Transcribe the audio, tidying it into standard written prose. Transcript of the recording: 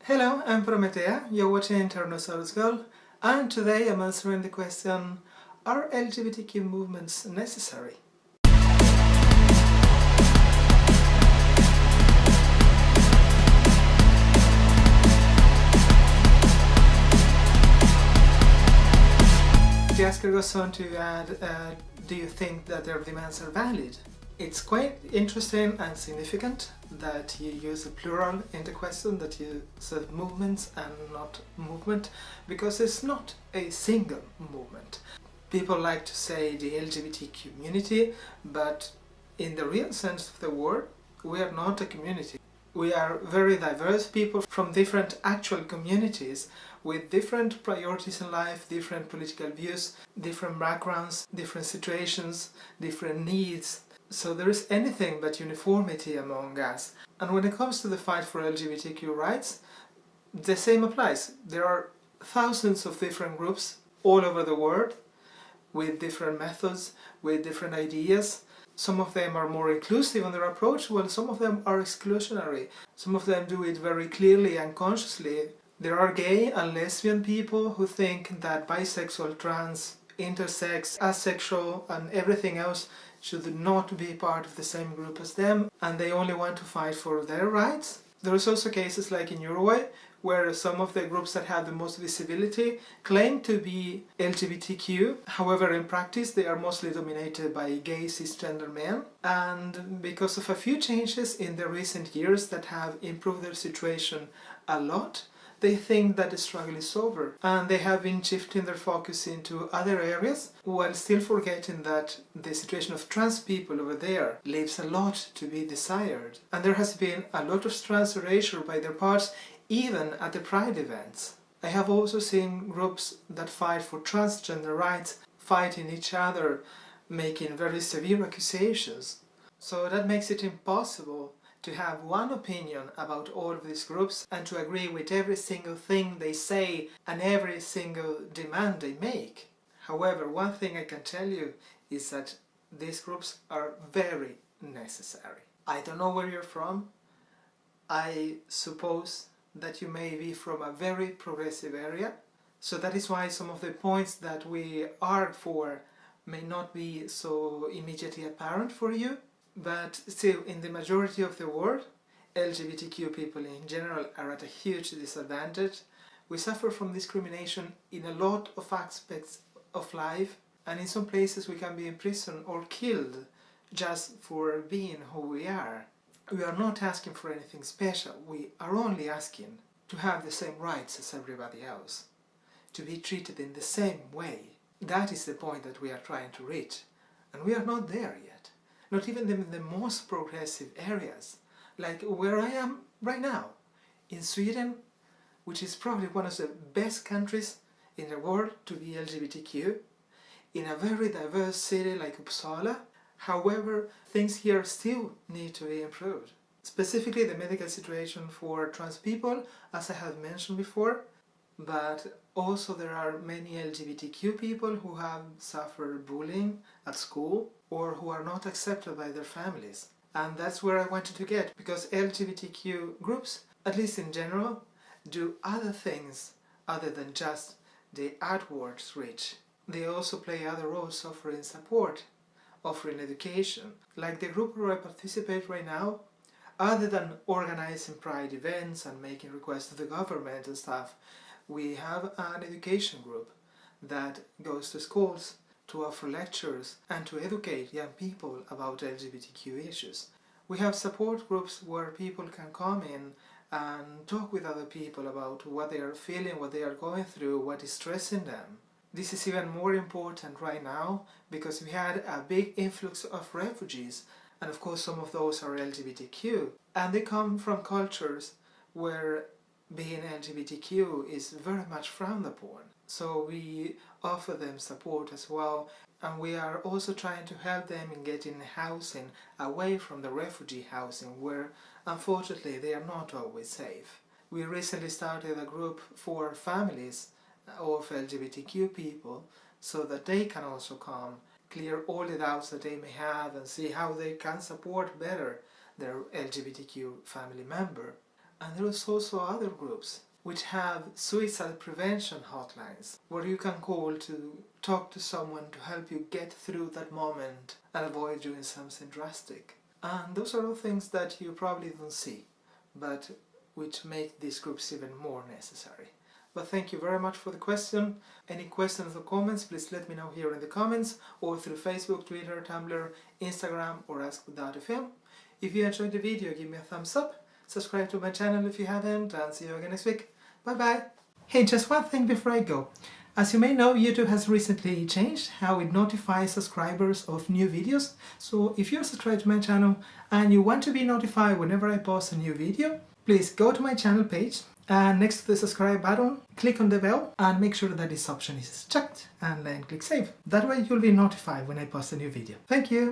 Hello, I'm Prometea, you're watching Tyrannosaurus Girl, and today I'm answering the question, are LGBTQ movements necessary? The asker goes on to add, do you think that their demands are valid? It's quite interesting and significant that you use a plural in the question, that you said movements and not movement, because it's not a single movement. People like to say the LGBT community, but in the real sense of the word, we are not a community. We are very diverse people from different actual communities with different priorities in life, different political views, different backgrounds, different situations, different needs. So there is anything but uniformity among us. And when it comes to the fight for LGBTQ rights, the same applies. There are thousands of different groups all over the world with different methods, with different ideas. Some of them are more inclusive in their approach, while some of them are exclusionary. Some of them do it very clearly and consciously. There are gay and lesbian people who think that bisexual, trans, intersex, asexual and everything else should not be part of the same group as them, and they only want to fight for their rights. There is also cases like in Uruguay, where some of the groups that have the most visibility claim to be LGBTQ. However, in practice, they are mostly dominated by gay cisgender men. And because of a few changes in the recent years that have improved their situation a lot, they think that the struggle is over, and they have been shifting their focus into other areas while still forgetting that the situation of trans people over there leaves a lot to be desired. And there has been a lot of trans erasure by their parts, even at the Pride events. I have also seen groups that fight for transgender rights fighting each other, making very severe accusations. So that makes it impossible to have one opinion about all of these groups and to agree with every single thing they say and every single demand they make. However, one thing I can tell you is that these groups are very necessary. I don't know where you're from. I suppose that you may be from a very progressive area, so that is why some of the points that we argue for may not be so immediately apparent for you. But still, in the majority of the world, LGBTQ people in general are at a huge disadvantage. We suffer from discrimination in a lot of aspects of life, and in some places we can be imprisoned or killed just for being who we are. We are not asking for anything special, we are only asking to have the same rights as everybody else, to be treated in the same way. That is the point that we are trying to reach, and we are not there yet. Not even in the most progressive areas, like where I am right now, in Sweden, which is probably one of the best countries in the world to be LGBTQ, in a very diverse city like Uppsala. However, things here still need to be improved. Specifically the medical situation for trans people, as I have mentioned before, but also there are many LGBTQ people who have suffered bullying at school or who are not accepted by their families. And that's where I wanted to get, because LGBTQ groups, at least in general, do other things other than just the outwards reach. They also play other roles, offering support, offering education. Like the group where I participate right now, other than organizing pride events and making requests to the government and stuff, we have an education group that goes to schools to offer lectures and to educate young people about LGBTQ issues. We have support groups where people can come in and talk with other people about what they are feeling, what they are going through, what is stressing them. This is even more important right now because we had a big influx of refugees, and of course some of those are LGBTQ, and they come from cultures where being LGBTQ is very much frowned upon. So we offer them support as well, and we are also trying to help them in getting housing away from the refugee housing where unfortunately they are not always safe. We recently started a group for families of LGBTQ people so that they can also come, clear all the doubts that they may have and see how they can support better their LGBTQ family member. And there is also other groups which have suicide prevention hotlines where you can call to talk to someone to help you get through that moment and avoid doing something drastic. And those are all things that you probably don't see, but which make these groups even more necessary. But thank you very much for the question. Any questions or comments, please let me know here in the comments or through Facebook, Twitter, Tumblr, Instagram or Ask.fm. If you enjoyed the video, give me a thumbs up, subscribe to my channel if you haven't, and see you again next week. Bye bye! Hey, just one thing before I go. As you may know, YouTube has recently changed how it notifies subscribers of new videos. So if you're subscribed to my channel and you want to be notified whenever I post a new video, please go to my channel page and next to the subscribe button, click on the bell and make sure that this option is checked and then click save. That way you'll be notified when I post a new video. Thank you!